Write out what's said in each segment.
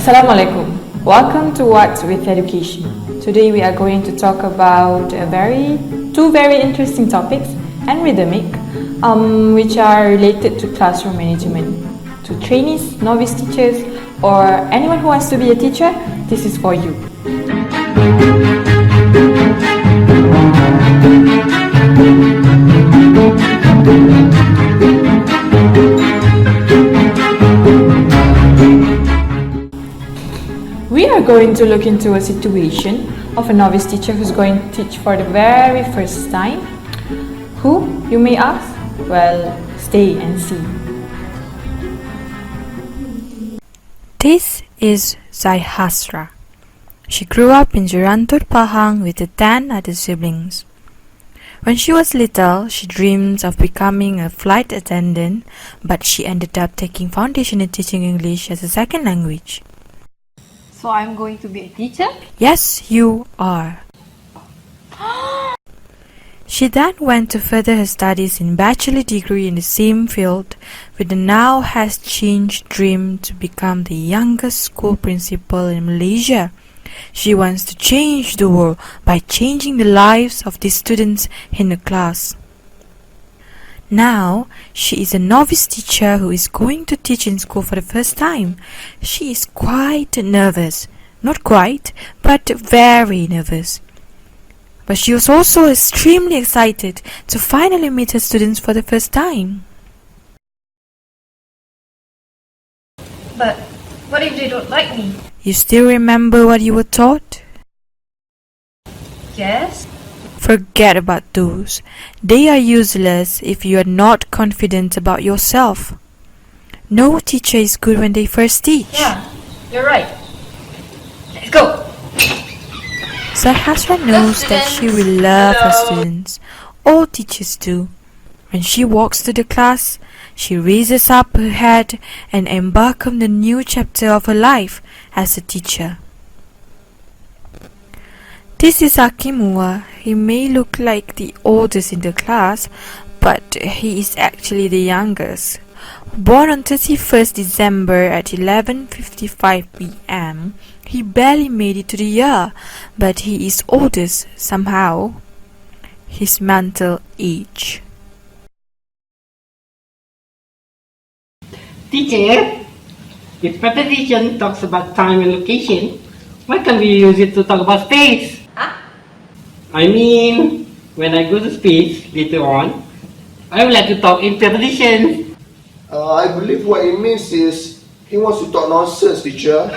Assalamualaikum. Welcome to What's with Education. Today we are going to talk about two very interesting topics and rhythmic, which are related to classroom management. To trainees, novice teachers, or anyone who wants to be a teacher, this is for you. We are going to look into a situation of a novice teacher who's going to teach for the very first time. Who, you may ask? Well, stay and see. This is Zaihasra. She grew up in Jerantur, Pahang with 10 other siblings. When she was little, she dreamed of becoming a flight attendant, but she ended up taking foundation in teaching English as a second language. So I'm going to be a teacher? Yes, you are. She then went to further her studies in bachelor degree in the same field, with the now has changed dream to become the youngest school principal in Malaysia. She wants to change the world by changing the lives of the students in the class. Now, she is a novice teacher who is going to teach in school for the first time. She is quite nervous. Not quite, but very nervous. But she was also extremely excited to finally meet her students for the first time. But what if they don't like me? You still remember what you were taught? Yes. Forget about those. They are useless if you are not confident about yourself. No teacher is good when they first teach. Yeah, you're right. Let's go. Zaihasra knows that she will love her students. All teachers do. When she walks to the class, she raises up her head and embarks on the new chapter of her life as a teacher. This is Akimua. He may look like the oldest in the class, but he is actually the youngest. Born on 31st December at 11:55 p.m., he barely made it to the year, but he is oldest somehow. His mental age. Teacher, if preposition talks about time and location, why can't we use it to talk about space? Huh? I mean, when I go to space later on, I would like to talk in prepositions. I believe what it means is he wants to talk nonsense, teacher.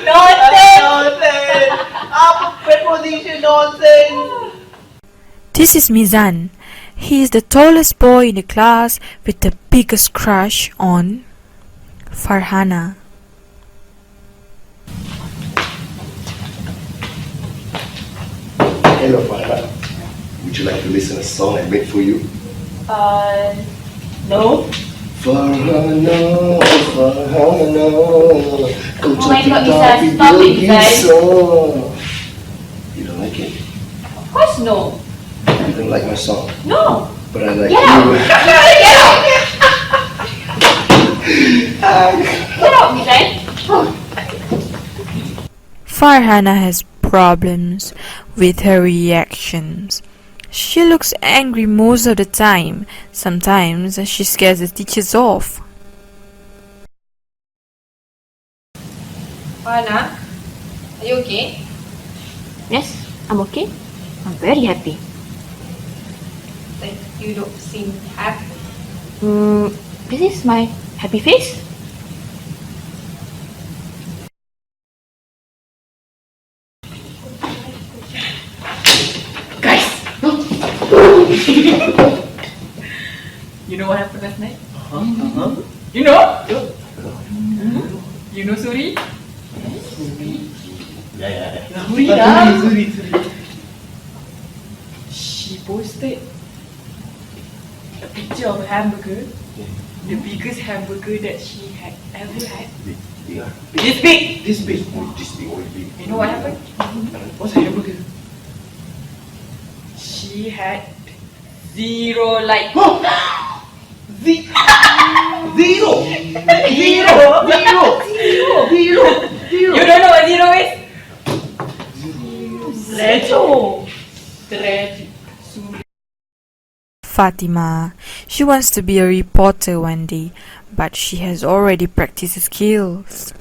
Nonsense! Apa preposition nonsense? This is Mizan. He is the tallest boy in the class with the biggest crush on Farhana. Hello, Farhana. Would you like to listen to a song I made for you? No. Farhana, Farhana, go Oh my God, Tapi Izan, stop it, Bilgi Izan. song. You don't like it? Of course no. You don't like my song, No. but I like Get out. you. Get out. Get out, Mizan. Farhana has problems with her reactions. She looks angry most of the time. Sometimes she scares the teachers off. Farhana, are you okay? Yes, I'm okay. I'm very happy. Like, you don't seem happy. This is my happy face. You know what happened last night? You know? You know Suri? Suri dah. She posted a picture of a hamburger. The biggest hamburger that she had ever had. This big! This big, this big, oh, big. You know what happened? What's a hamburger? She had 0 likes. Zero! Zero! Fatima. She wants to be a reporter one day, but she has already practiced her skills.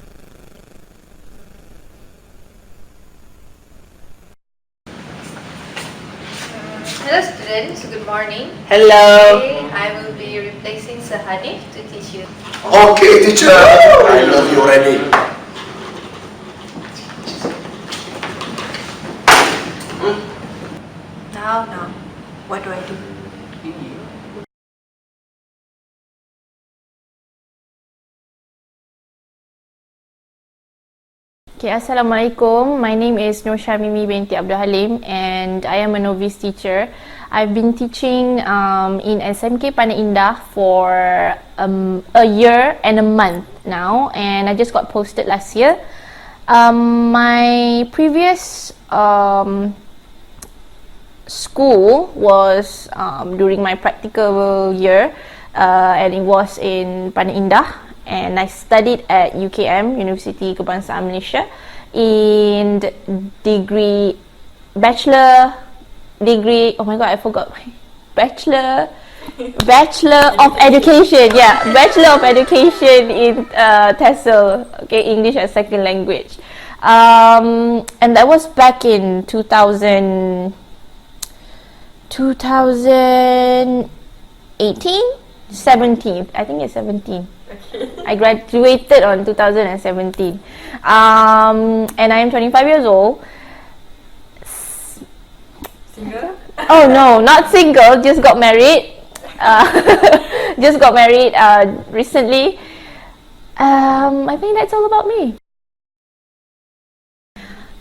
Hello students, good morning. Hello. Today I will be replacing Sir Hanif to teach you. Okay, teacher. I love you already. Now, what do I do? Okay, Assalamualaikum. My name is Nur Shamimi binti Abdul Halim and I am a novice teacher. I've been teaching in SMK Pandai Indah for a year and a month now, and I just got posted last year. My previous school was during my practical year, and it was in Pandai Indah. And I studied at UKM, University Kebangsaan Malaysia, in bachelor degree. Oh my god, I forgot my bachelor of education. Yeah, bachelor of education in TESOL, okay, English as second language. And that was back in 2018, 17. I think it's 17. I graduated on 2017, and I am 25 years old. Single? Oh no, not single. Just got married. Just got married recently. I think that's all about me.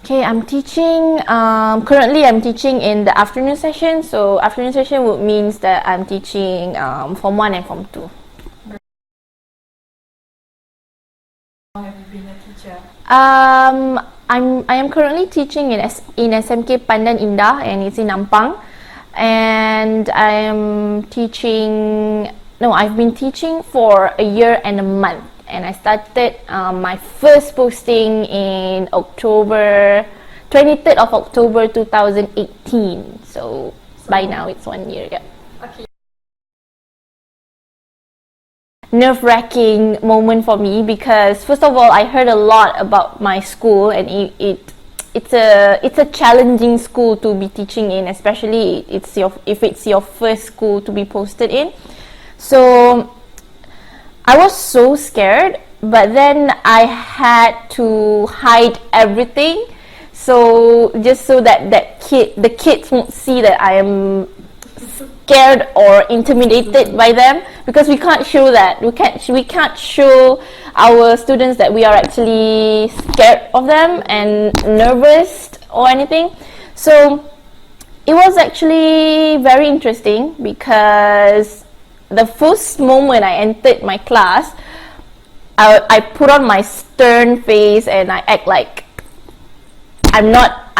Okay, I'm teaching. Currently, I'm teaching in the afternoon session. So afternoon session would means that I'm teaching Form 1 and Form 2. How have you been a teacher? I am currently teaching in SMK Pandan Indah, and it's in Ampang. And I've been teaching for a year and a month. And I started my first posting in 23rd of October 2018. So by now it's 1 year. Yeah. Okay. Nerve-wracking moment for me because first of all I heard a lot about my school, and it's a challenging school to be teaching in, especially if it's your first school to be posted in. So I was so scared, but then I had to hide everything, so just so that the kids won't see that I am scared or intimidated by them, because we can't show that. We can't show our students that we are actually scared of them and nervous or anything. So it was actually very interesting because the first moment I entered my class, I put on my stern face and I act like I'm not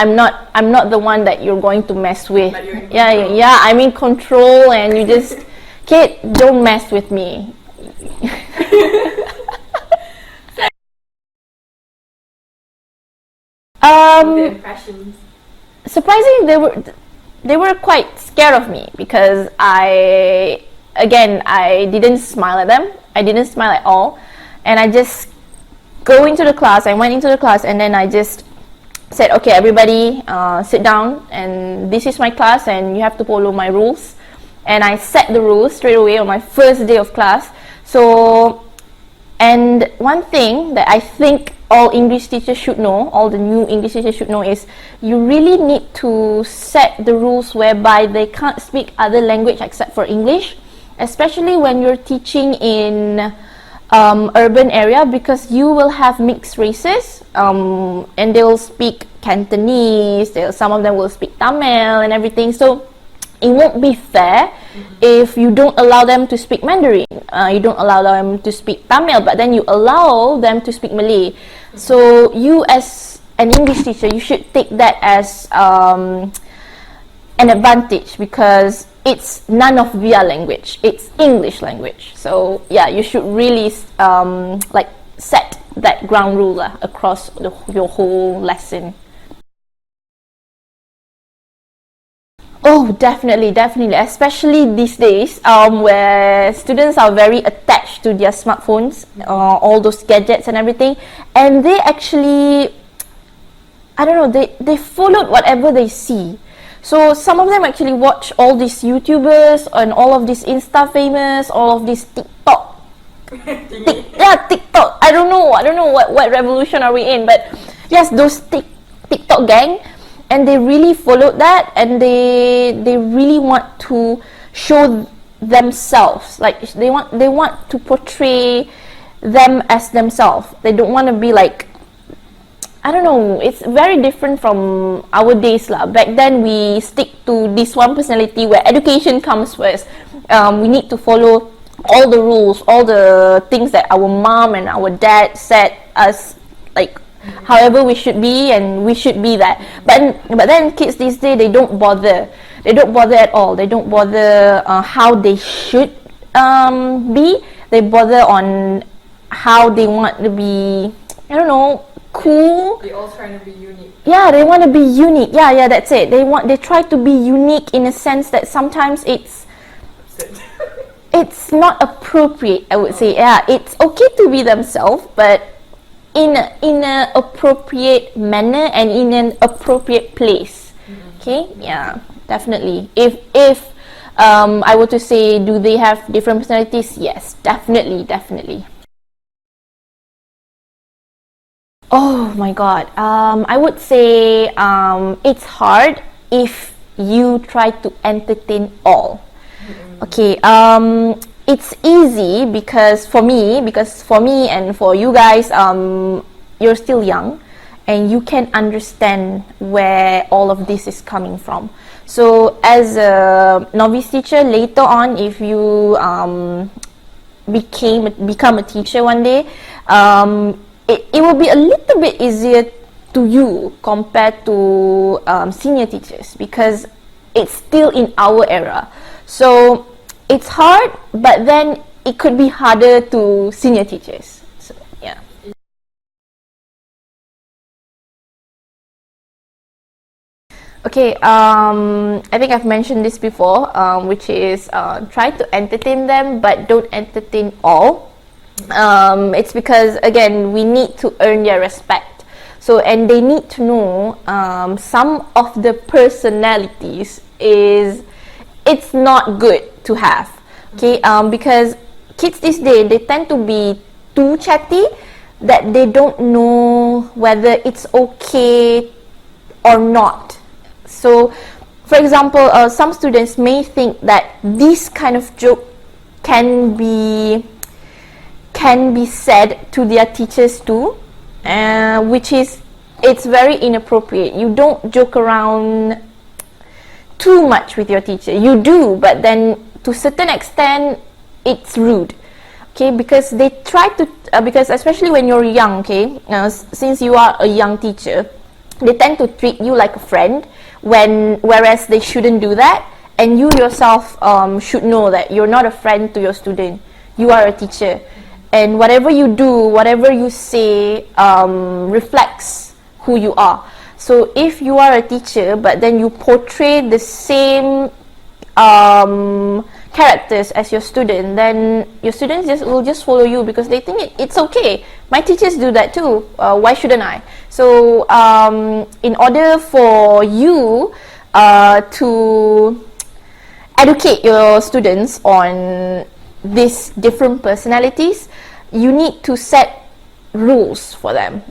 the one that you're going to mess with. Yeah, I'm in control, and you just, kid, don't mess with me. The impressions. Surprisingly, they were quite scared of me because I didn't smile at them. I didn't smile at all, and I just go into the class. I went into the class, and then I just said, okay, everybody sit down, and this is my class and you have to follow my rules. And I set the rules straight away on my first day of class. So, and one thing that I think all English teachers should know, all the new English teachers should know, is you really need to set the rules whereby they can't speak other language except for English, especially when you're teaching in urban area, because you will have mixed races, and they'll speak Cantonese, some of them will speak Tamil and everything, so it won't be fair if you don't allow them to speak Mandarin, you don't allow them to speak Tamil, but then you allow them to speak Malay. So you as an English teacher, you should take that as an advantage, because it's none of their language, it's English language. So yeah, you should really set that ground rule across your whole lesson. Oh, definitely, definitely. Especially these days, where students are very attached to their smartphones, all those gadgets and everything, and they actually, I don't know, they followed whatever they see. So some of them actually watch all these YouTubers and all of these Insta famous, all of these TikTok. TikTok. I don't know what revolution are we in, but yes, those TikTok gang, and they really followed that, and they really want to show themselves, like they want to portray them as themselves. They don't want to be like, I don't know, it's very different from our days lah. Back then we stick to this one personality where education comes first. We need to follow all the rules, all the things that our mom and our dad said us, like however we should be, and we should be that. But then kids these days, they don't bother at all. They don't bother how they should be. They bother on how they want to be, I don't know, cool. They all trying to be unique. Yeah, they want to be unique. Yeah, that's it. They try to be unique in a sense that sometimes it's not appropriate, I would say. Yeah, it's okay to be themselves, but in an appropriate manner and in an appropriate place. Okay, yeah, definitely. If I were to say, do they have different personalities? Yes, definitely. Oh my god, I would say it's hard if you try to entertain all. Okay, it's easy because for me and for you guys, you're still young and you can understand where all of this is coming from. So as a novice teacher, later on, if you become a teacher one day, it will be a little bit easier to you compared to senior teachers, because it's still in our era. So it's hard, but then it could be harder to senior teachers. So yeah. Okay, I think I've mentioned this before, which is try to entertain them, but don't entertain all. It's because, again, we need to earn their respect. So, and they need to know some of the personalities it's not good to have. Okay, because kids these days, they tend to be too chatty that they don't know whether it's okay or not. So, for example, some students may think that this kind of joke can be said to their teachers too, it's very inappropriate. You don't joke around too much with your teacher. You do, but then to a certain extent, it's rude. Okay, because they try to, because especially when you're young, okay, since you are a young teacher, they tend to treat you like a friend, whereas they shouldn't do that. And you yourself should know that you're not a friend to your student. You are a teacher, and whatever you do, whatever you say, reflects who you are. So if you are a teacher, but then you portray the same characters as your student, then your students will just follow you because they think it's okay. My teachers do that too. Why shouldn't I? So in order for you to educate your students on these different personalities, you need to set rules for them.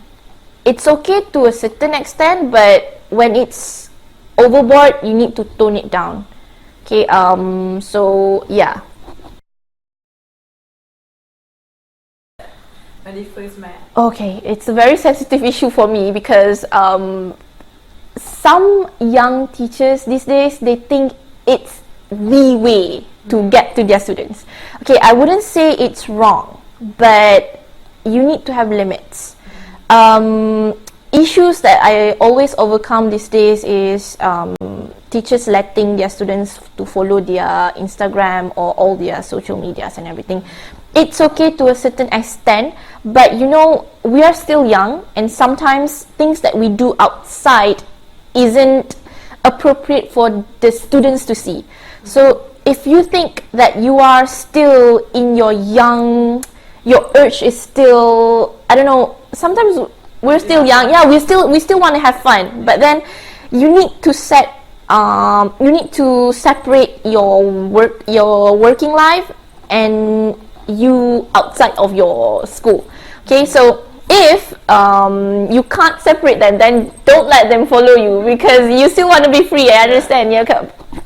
It's okay to a certain extent, but when it's overboard, you need to tone it down. Okay, so yeah. When they first met. Okay, it's a very sensitive issue for me because some young teachers these days, they think it's the way to get to their students. Okay, I wouldn't say it's wrong, but you need to have limits. Issues that I always overcome these days is teachers letting their students to follow their Instagram or all their social medias and everything. It's okay to a certain extent, but you know, we are still young, and sometimes things that we do outside isn't appropriate for the students to see. So if you think that you are still in your urge is still, I don't know, sometimes we're still young, yeah, we still want to have fun, but then you need to separate your working life and you outside of your school. Okay, so if you can't separate them, then don't let them follow you, because you still want to be free. I understand. Yeah,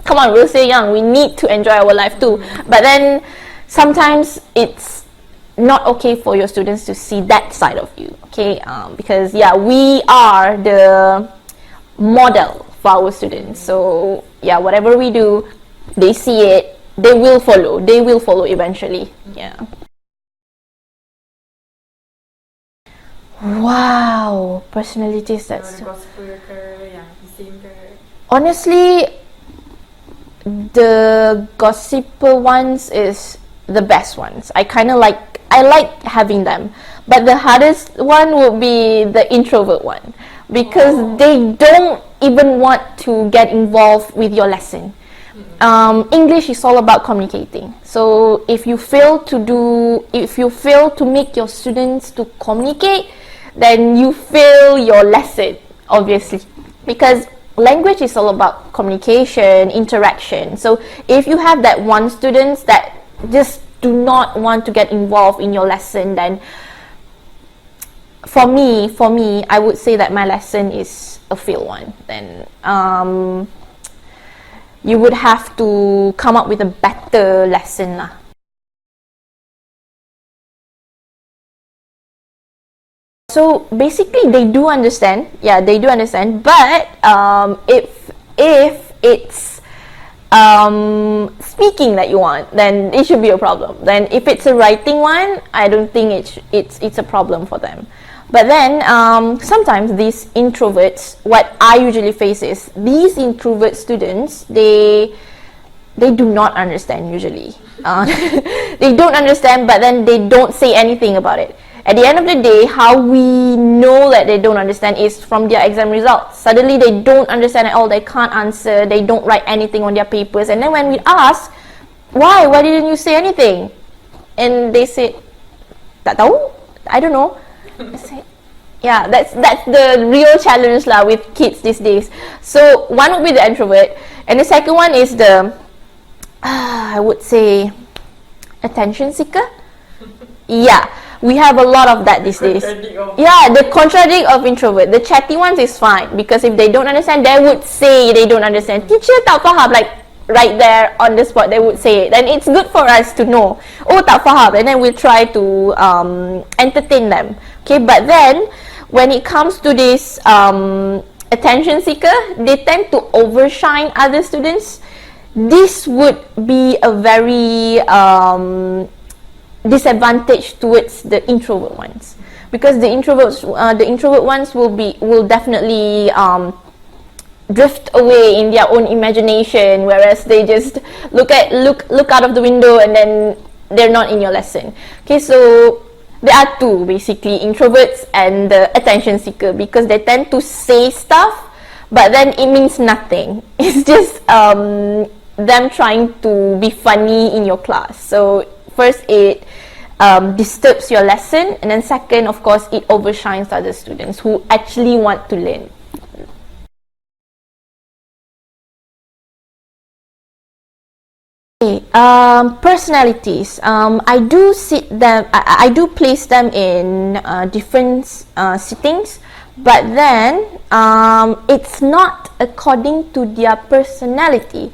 come on, we're still young. We need to enjoy our life too. But then sometimes it's not okay for your students to see that side of you. Okay, because yeah, we are the model for our students. So yeah, whatever we do, they see it. They will follow. They will follow eventually. Yeah. Wow, personalities that's honestly the gossiper ones is the best ones. I like having them, but the hardest one would be the introvert one, because they don't even want to get involved with your lesson. English is all about communicating. So if you fail to make your students to communicate, then you fail your lesson, obviously, because language is all about communication, interaction. So if you have that one student that just do not want to get involved in your lesson, then for me, I would say that my lesson is a fail one. Then you would have to come up with a better lesson lah. So basically, they do understand. Yeah, they do understand. But if it's speaking that you want, then it should be a problem. Then if it's a writing one, I don't think it's a problem for them. But then sometimes these introverts, what I usually face is these introvert students, they do not understand usually. They don't understand, but then they don't say anything about it. At the end of the day, how we know that they don't understand is from their exam results. Suddenly they don't understand at all, they can't answer, they don't write anything on their papers. And then when we ask, why didn't you say anything? And they say, tak tahu, I don't know. I say, yeah, that's the real challenge lah with kids these days. So one would be the introvert, and the second one is the I would say attention seeker. Yeah, we have a lot of that these days. Yeah, the contradict of introvert. The chatty ones is fine, because if they don't understand, they would say they don't understand. Teacher tak faham, like right there on the spot, they would say it. Then it's good for us to know, oh tak faham, and then we try to entertain them. Okay, but then when it comes to this attention seeker, they tend to overshine other students. This would be a very disadvantage towards the introvert ones, because the introvert ones will definitely drift away in their own imagination, whereas they just look out of the window and then they're not in your lesson. Okay, so there are two basically, introverts and the attention seeker, because they tend to say stuff but then it means nothing. It's just them trying to be funny in your class. So first it disturbs your lesson, and then second, of course, it overshines other students who actually want to learn. Okay, personalities. I do place them in different sittings, but then it's not according to their personality,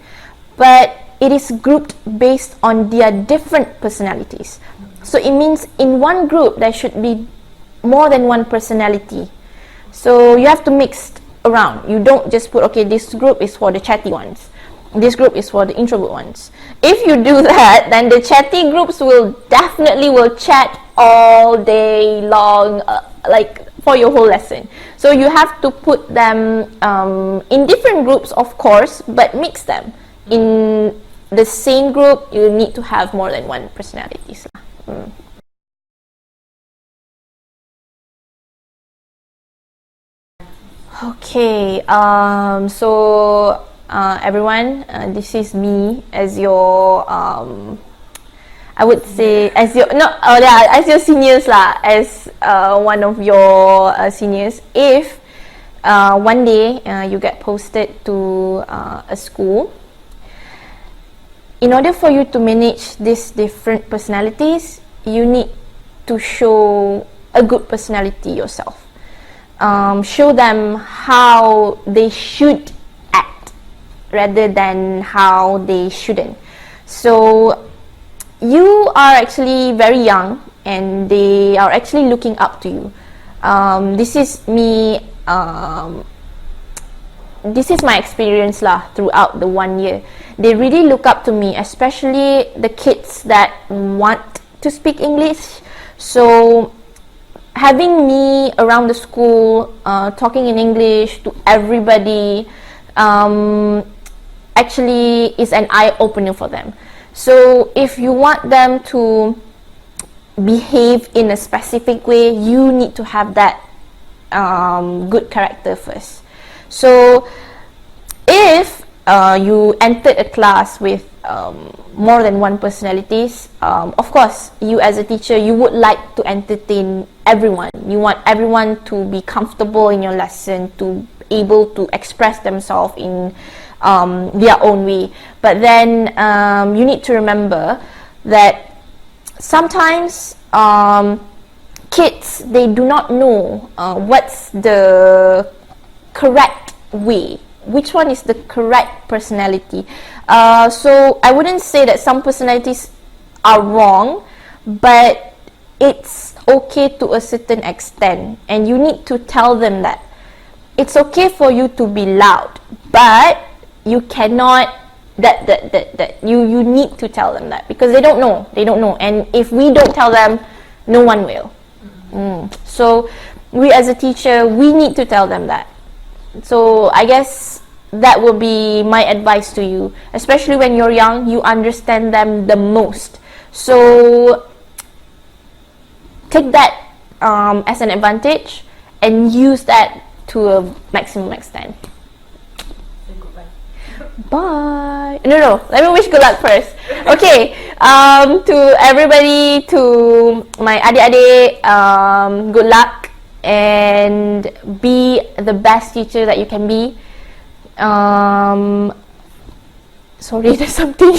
but it is grouped based on their different personalities. So it means in one group there should be more than one personality. So you have to mix around. You don't just put, okay, this group is for the chatty ones, this group is for the introvert ones. If you do that, then the chatty groups will definitely chat all day long, like for your whole lesson. So you have to put them in different groups, of course, but mix them. In the same group, you need to have more than one personalities. Okay, so everyone, this is me as your I would say as your as your seniors lah, as one of your seniors. If one day you get posted to a school, in order for you to manage these different personalities, you need to show a good personality yourself. Show them how they should act rather than how they shouldn't. So you are actually very young and they are actually looking up to you. This is me, this is my experience lah throughout the 1 year. They really look up to me, especially the kids that want to speak English. So having me around the school, talking in English to everybody, actually is an eye-opener for them. So if you want them to behave in a specific way, you need to have that good character first. So if you entered a class with more than one personalities, of course, you as a teacher, you would like to entertain everyone. You want everyone to be comfortable in your lesson, to able to express themselves in their own way. But then you need to remember that sometimes kids, they do not know what's the correct way, which one is the correct personality. So I wouldn't say that some personalities are wrong, but it's okay to a certain extent, and you need to tell them that it's okay for you to be loud, but you cannot you need to tell them that, because they don't know, and if we don't tell them, no one will. So we as a teacher, we need to tell them that. So I guess that will be my advice to you, especially when you're young. You understand them the most, so take that as an advantage and use that to a maximum extent. Bye. No, let me wish good luck first. Okay, to everybody, to my adik-adik, good luck and be the best teacher that you can be. Sorry, there's something.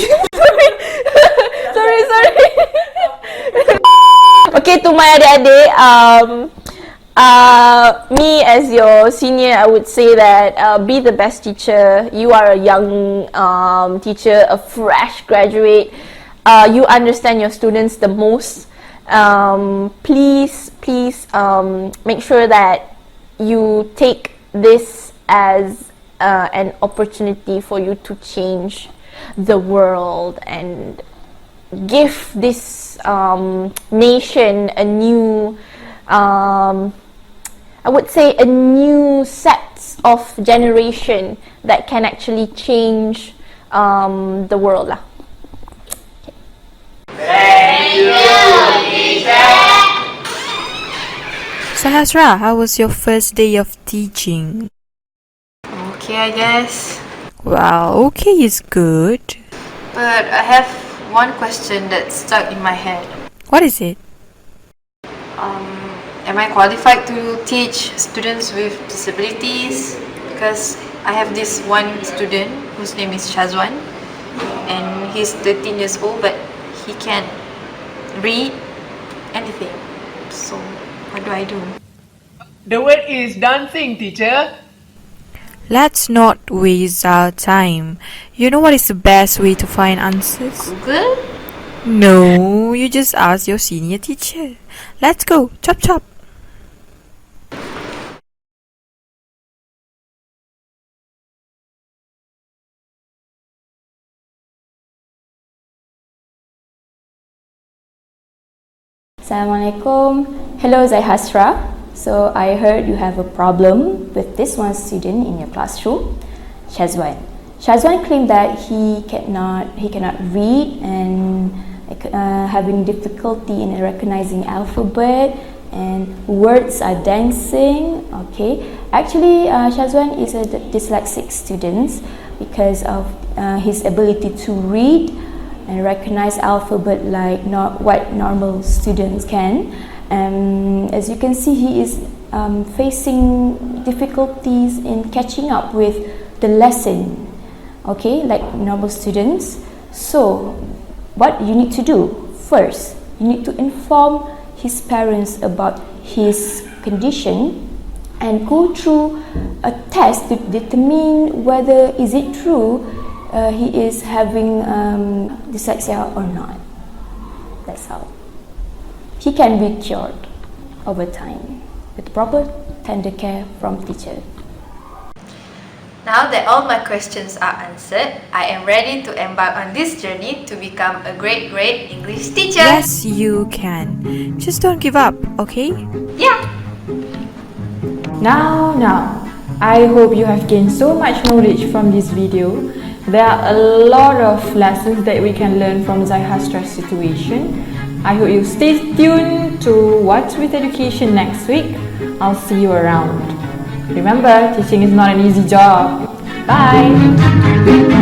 sorry. Okay, to my adik-adik, me as your senior, I would say that be the best teacher. You are a young teacher, a fresh graduate. You understand your students the most. Please make sure that you take this as an opportunity for you to change the world and give this nation a new, I would say, a new set of generation that can actually change the world lah. So Hasra, how was your first day of teaching? Okay, I guess. Wow, okay is good. But I have one question that's stuck in my head. What is it? Am I qualified to teach students with disabilities? Because I have this one student whose name is Shazwan, and he's 13 years old, but he can't read anything. So what do I do? The word is dancing, teacher. Let's not waste our time. You know what is the best way to find answers? Google? No, you just ask your senior teacher. Let's go, chop chop. Assalamualaikum. Hello, Zahasra. So I heard you have a problem with this one student in your classroom, Shazwan. Shazwan claimed that he cannot read and having difficulty in recognizing alphabet and words are dancing. Okay, actually Shazwan is a dyslexic student because of his ability to read and recognize alphabet like not what normal students can. As you can see, he is facing difficulties in catching up with the lesson, okay, like normal students. So what you need to do first, you need to inform his parents about his condition and go through a test to determine whether is it true he is having dyslexia or not. That's how he can be cured over time with proper tender care from teacher. Now that all my questions are answered, I am ready to embark on this journey to become a great English teacher. Yes, you can. Just don't give up, okay? Yeah. Now, I hope you have gained so much knowledge from this video. There are a lot of lessons that we can learn from Zaihastra's situation. I hope you stay tuned to What's with Education next week. I'll see you around. Remember, teaching is not an easy job. Bye!